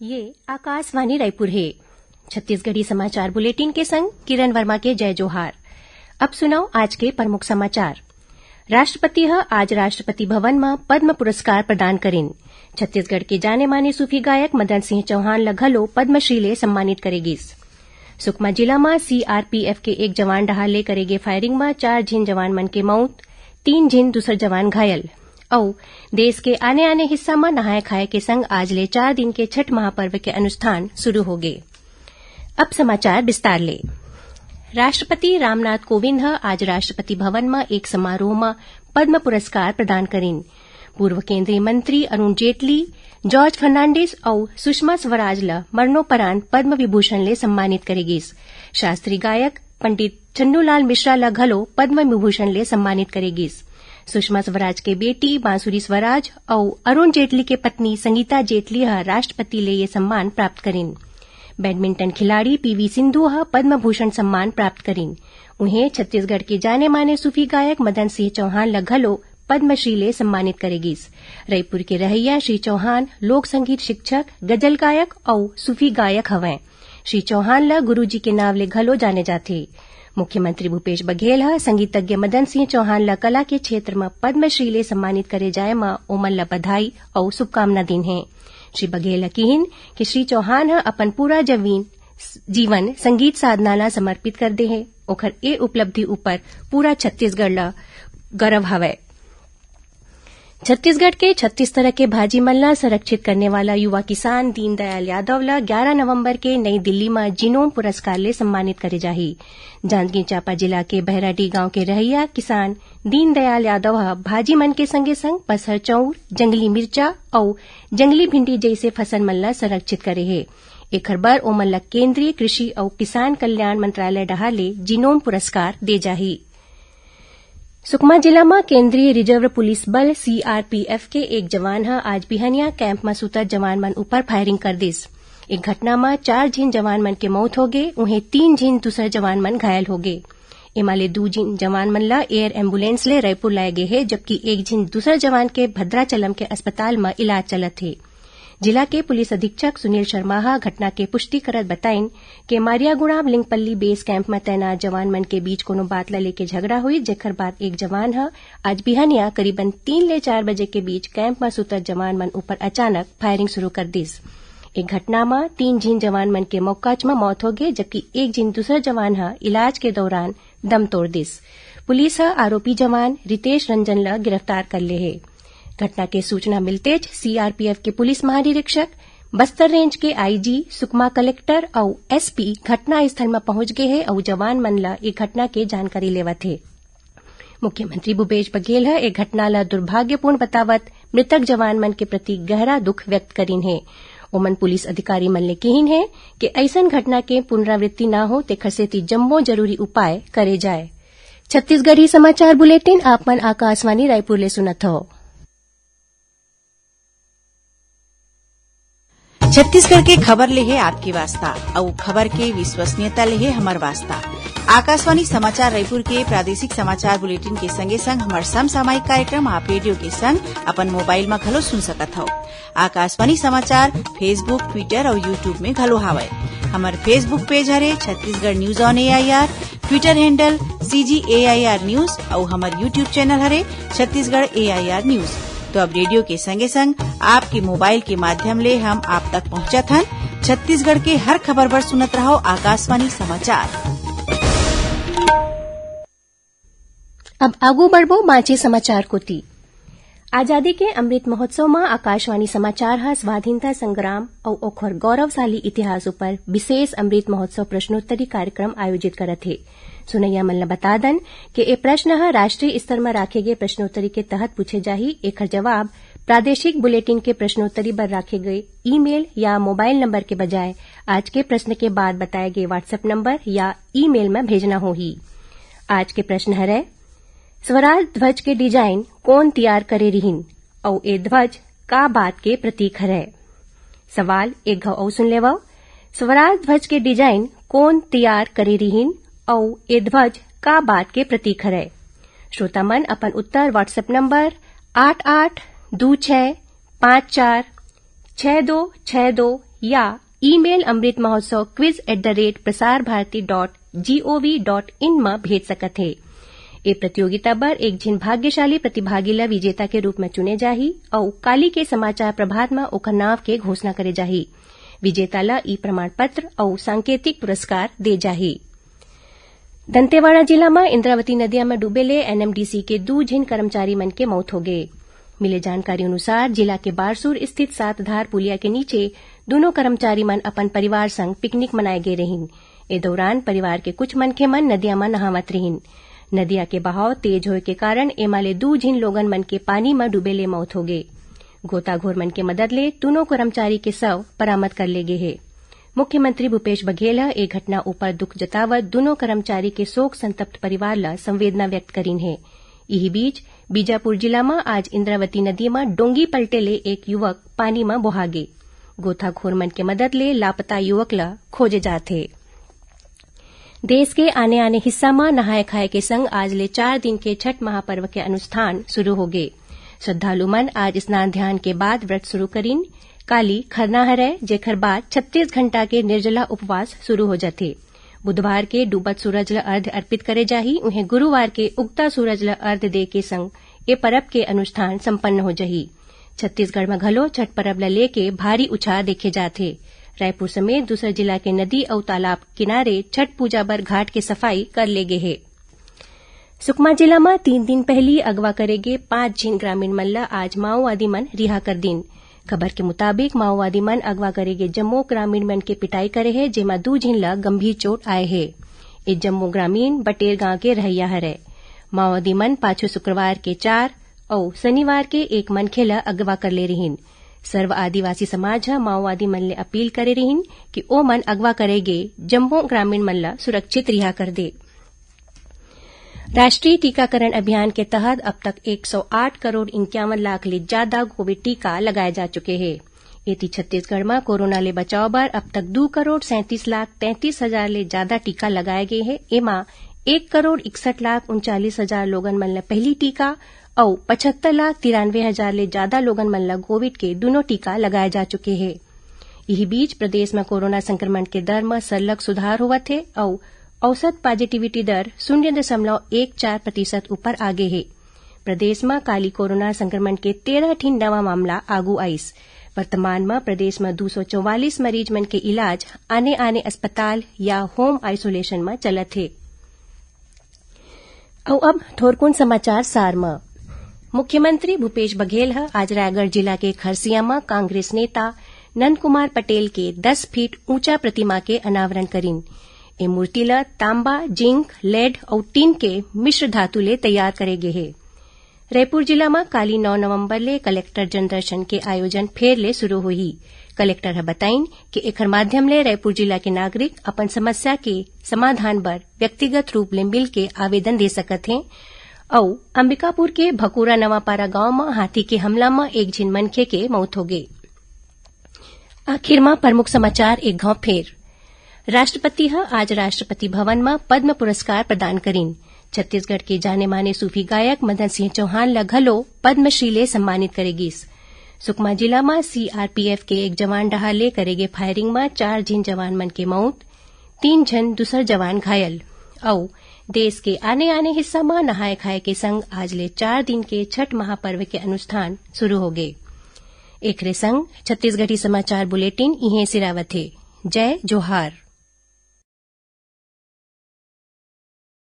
ये आकाशवाणी रायपुर है। छत्तीसगढ़ी समाचार बुलेटिन के संग किरण वर्मा के जय जोहार। अब सुनाओ आज के प्रमुख समाचार। राष्ट्रपति आज राष्ट्रपति भवन में पद्म पुरस्कार प्रदान करें। छत्तीसगढ़ के जाने माने सूफी गायक मदन सिंह चौहान ल घलो पद्मश्री ले सम्मानित करेगिस। सुकमा जिला में सीआरपीएफ के एक जवान डहाले करेगे फायरिंग में 4 झिन जवान मन के मौत, 3 झिन दूसर जवान घायल। और देश के आने आने हिस्सा में नहाय खाए के संग आज ले 4 दिन के छठ महापर्व के अनुष्ठान शुरू हो गए। अब समाचार विस्तार ले। राष्ट्रपति रामनाथ कोविंद आज राष्ट्रपति भवन में एक समारोह में पद्म पुरस्कार प्रदान करें। पूर्व केंद्रीय मंत्री अरुण जेटली, जॉर्ज फर्नांडिस और सुषमा स्वराज ल मरणोपरांत पद्म विभूषण ले सम्मानित करेगिस। शास्त्रीय गायक पंडित चन्नूलाल मिश्रा ल घलो पद्म विभूषण ले सम्मानित करेगिस। सुषमा स्वराज के बेटी बांसुरी स्वराज और अरुण जेटली के पत्नी संगीता जेटली राष्ट्रपति ले ये सम्मान प्राप्त करें। बैडमिंटन खिलाड़ी पीवी सिंधु पद्म भूषण सम्मान प्राप्त करें। उन्हें छत्तीसगढ़ के जाने माने सूफी गायक मदन सिंह चौहान ल घलो पद्मश्री ले सम्मानित करेगिस। रायपुर के रहैया श्री चौहान लोक संगीत शिक्षक, गजल गायक और सूफी गायक हवें। श्री चौहान ल गुरुजी के नाव ले घलो जाने जाथे। मुख्यमंत्री भूपेश बघेल संगीतज्ञ मदन सिंह चौहान ल कला के क्षेत्र में पद्मश्री ले सम्मानित करे जाए में ओमन ल बधाई और शुभकामना दिन है। श्री बघेल कहिन कि श्री चौहान अपन पूरा जीवन संगीत साधना ला समर्पित कर दे है। ओखर ए उपलब्धि ऊपर पूरा छत्तीसगढ़ ला गर्व हवय। छत्तीसगढ़ के 36 तरह के भाजी मन ला संरक्षित करने वाला युवा किसान दीनदयाल यादव ला 11 नवंबर के नई दिल्ली में जीनोम पुरस्कार ले सम्मानित करे जाही। जांजगीर चांपा जिला के बहराडी गांव के रहैया किसान दीनदयाल यादव भाजी मन के संगे संग पसहर चौर, जंगली मिर्चा और जंगली भिंडी जैसे फसल मन ला संरक्षित करे है। एखर बर ओमन ला केंद्रीय कृषि और किसान कल्याण मंत्रालय डहार ले जीनोम पुरस्कार दे जाही। सुकमा जिला में केंद्रीय रिजर्व पुलिस बल सीआरपीएफ के एक जवान आज बिहनिया कैंप में सुतत जवान मन ऊपर फायरिंग कर दिस। एक घटना में 4 झिन जवान मन के मौत हो गए, उन्हें 3 झिन दूसर जवान मन घायल हो गए। एमाले 2 झिन जवान मन ला एयर एम्बुलेंस ले रायपुर लाए गए है, जबकि एक झिन दूसर जवान के भद्राचलम के अस्पताल में इलाज चलत है। जिला के पुलिस अधीक्षक सुनील शर्मा घटना के पुष्टि करत बताइन कि मारियागुड़ा लिंगपल्ली बेस कैंप में तैनात जवान मन के बीच कोनो बात ला लेके झगड़ा हुई, जेकर बाद एक जवान आज बिहनिया करीबन 3 ले 4 बजे के बीच कैंप में सुतत जवान मन ऊपर अचानक फायरिंग शुरू कर दिस। एक घटना में 3 झिन जवान मन के मौकाच में मौत हो गई, जबकि एक झिन दूसरा जवान इलाज के दौरान दम तोड़ दिस। पुलिस आरोपी जवान रितेश रंजन ला गिरफ्तार कर ले है। घटना के सूचना मिलते सीआरपीएफ के पुलिस महानिरीक्षक, बस्तर रेंज के आईजी, सुकमा कलेक्टर और एसपी घटना स्थल में पहुंच गए हैं और जवान मन ला एक घटना के जानकारी लेवत है। मुख्यमंत्री भूपेश बघेल एक घटना ला दुर्भाग्यपूर्ण बतावत मृतक जवान मन के प्रति गहरा दुख व्यक्त करीन है। ओमन पुलिस अधिकारी मन ले कहिन है कि ऐसन घटना के पुनरावृत्ति न हो तेखर सेती जम्मो जरूरी उपाय करे जाए। छत्तीसगढ़ी समाचार बुलेटिन आप मन आकाशवाणी रायपुर ले सुनत हो। छत्तीसगढ़ के खबर ले है आपके वास्ता और खबर के विश्वसनीयता ले है हमार वास्ता। आकाशवाणी समाचार रायपुर के प्रादेशिक समाचार बुलेटिन के संगे संग हमार समसामयिक कार्यक्रम आप रेडियो के संग अपन मोबाइल में घलो सुन सकत हो। आकाशवाणी समाचार फेसबुक, ट्विटर और यूट्यूब में घलो हावय। हमार फेसबुक पेज हरे Chhattisgarh news on AIR, Twitter handle CGAIR news और हमार यूट्यूब चैनल हरे छत्तीसगढ़ AIR न्यूज। तो अब रेडियो के संगे संग आपके मोबाइल के माध्यम ले हम आप तक पहुंचत हन। छत्तीसगढ़ के हर खबर पर सुनत रहो आकाशवाणी समाचार। अब आगू बढ़बो माचे समाचार कोती। आजादी के अमृत महोत्सव में आकाशवाणी समाचार स्वाधीनता संग्राम और ओखर गौरवशाली इतिहास पर विशेष अमृत महोत्सव प्रश्नोत्तरी कार्यक्रम आयोजित करत है। सुनैया मन बता दन कि ये प्रश्न राष्ट्रीय स्तर में राखे गए प्रश्नोत्तरी के तहत पूछे जाही। एकर जवाब प्रादेशिक बुलेटिन के प्रश्नोत्तरी पर राखे गए ईमेल या मोबाइल नंबर के बजाय आज के प्रश्न के बाद बताए गए व्हाट्सएप नंबर या ईमेल में भेजना होही। आज के प्रश्न है स्वराज ध्वज के डिजाइन कौन तैयार करे रिहिन और ए ध्वज का बात के प्रतीक है। सवाल एक घाव और सुन लेवा। स्वराज ध्वज के डिजाइन कौन तैयार करे रिहिन और ए ध्वज का बात के प्रतीक है। श्रोता मन अपन उत्तर व्हाट्सएप नंबर 8826546262 या ईमेल अमृत महोत्सव quiz@prasarbarati.gov.in में भेज सकत है। ए प्रतियोगिता बर एक झिन भाग्यशाली प्रतिभागी ला विजेता के रूप में चुने जाही और काली के समाचार प्रभात में ओकर नाव के घोषणा करे जाही। विजेता ला ई प्रमाण पत्र और सांकेतिक पुरस्कार दे जाही। दंतेवाड़ा जिला में इंद्रावती नदिया में डूबेले एनएमडीसी के 2 झिन कर्मचारी मन के मौत हो गए। मिले जानकारी अनुसार जिला के बारसूर स्थित सातधार पुलिया के नीचे दोनों कर्मचारी मन अपन परिवार संग पिकनिक मनाए गए रहिन। ए दौरान परिवार के कुछ मनखे मन नदिया में नहावत रहिन। नदिया के बहाव तेज होए के कारण एमाले 2 झिन लोगन मन के पानी में डूबेले मौत हो गए। गोताखोर मन के मदद ले दोनों कर्मचारी के शव बरामद कर ले गए है। मुख्यमंत्री भूपेश बघेल ए घटना ऊपर दुख जतावत दोनों कर्मचारी के शोक संतप्त परिवार ला संवेदना व्यक्त करीन है। यही बीच बीजापुर जिला में आज इंद्रावती नदी में डोंगी पलटे ले एक युवक पानी में बहा गए। गोताखोर मन के मदद ले लापता युवक ला खोजे जाते। देश के आने हिस्सा में नहाय खाए के संग आज ले 4 दिन के छठ महापर्व के अनुष्ठान शुरू हो गए। श्रद्धालु मन आज स्नान ध्यान के बाद व्रत शुरू करीन। काली खरना हरय जेकर बाद 36 घंटा के निर्जला उपवास शुरू हो जाते। बुधवार के डूबत सूरज ल अर्घ्य अर्पित करे जाही। उन्हें गुरुवार के उगता सूरज ल अर्घ्य दे के संग ए परब के अनुष्ठान संपन्न हो जाही। छत्तीसगढ़ में घलो छठ परब ल लेके भारी उत्साह देखे जाथे। रायपुर समेत दूसरे जिला के नदी और तालाब किनारे छठ पूजा बर घाट के सफाई कर ले गए है। सुकमा जिला में 3 दिन पहली अगवा करेगे 5 झिन ग्रामीण मन ला आज माओवादी मन रिहा कर दिन। खबर के मुताबिक माओवादी मन अगवा करेगे जम्मू ग्रामीण मन के पिटाई करे है, जेमा 2 झिन ला गंभीर चोट आए है। ए जम्मू ग्रामीण बटेर गांव के रहैया हरय। माओवादी मन पाछू शुक्रवार के 4 और शनिवार के 1 मनखे ला अगवा कर ले रहिन। सर्व आदिवासी समाज माओवादी मन ले अपील करे रहिन कि ओ मन अगवा करेगे जम्मू ग्रामीण मन ला सुरक्षित रिहा कर दे। राष्ट्रीय टीकाकरण अभियान के तहत अब तक 108 करोड़ 51 लाख ले ज्यादा कोविड टीका लगाए जा चुके हैं। एती छत्तीसगढ़ में कोरोना ले बचाव बर अब तक 2 करोड़ 37 लाख 33 हजार ले ज्यादा टीका लगाए गए हैं। एमा 1 करोड़ 61 लाख 39 हजार लोगन मन ला पहली टीका और 75 लाख 93 हजार ले ज्यादा लोगन मन ला कोविड के दोनों टीका लगाए जा चुके हैं। यही बीच प्रदेश में कोरोना संक्रमण के दर में सरलग सुधार हुआ थे और औसत पॉजिटिविटी दर 0.14% ऊपर आगे है। प्रदेश में काली कोरोना संक्रमण के 13 ठिन नवा मामला आगू आइस। वर्तमान में प्रदेश में 244 मरीज मन के इलाज आने अस्पताल या होम आइसोलेशन में चलत है। और अब थोरकुन समाचार सार में। मुख्यमंत्री भूपेश बघेल आज रायगढ़ जिला के खरसिया में कांग्रेस नेता नंद कुमार पटेल के 10 फीट ऊंचा प्रतिमा के अनावरण करीन। ए मूर्ति ला तांबा, जिंक, लेड और टीन के मिश्र धातु ले तैयार करे गए है। रायपुर जिला में काली 9 नवंबर ले कलेक्टर जनदर्शन के आयोजन फेर ले शुरू हुई। कलेक्टर ह बताइन कि एकर माध्यम ले रायपुर जिला के नागरिक अपन समस्या के समाधान बर व्यक्तिगत रूप ले मिल के आवेदन दे सकत हैं। और अंबिकापुर के भकुरा नवापारा गांव में हाथी के हमला में 1 झिन मनखे के मौत हो गई। आखिर में प्रमुख समाचार एक घाव फेर। राष्ट्रपति आज राष्ट्रपति भवन में पद्म पुरस्कार प्रदान करीन। छत्तीसगढ़ के जाने माने सूफी गायक मदन सिंह चौहान ला घलो पद्मश्री ले सम्मानित करेगीस। सुकमा जिला में सीआरपीएफ के एक जवान डहा ले करेगे फायरिंग में 4 झिन जवान मन के मौत, 3 झन दूसर जवान घायल। और देश के आने हिस्सा में नहाय खाए के संग आज ले 4 दिन के छठ महापर्व के अनुष्ठान शुरू हो गए। एकरे संग छत्तीसगढ़ी समाचार बुलेटिन इहें सिरावत है। जय जोहार।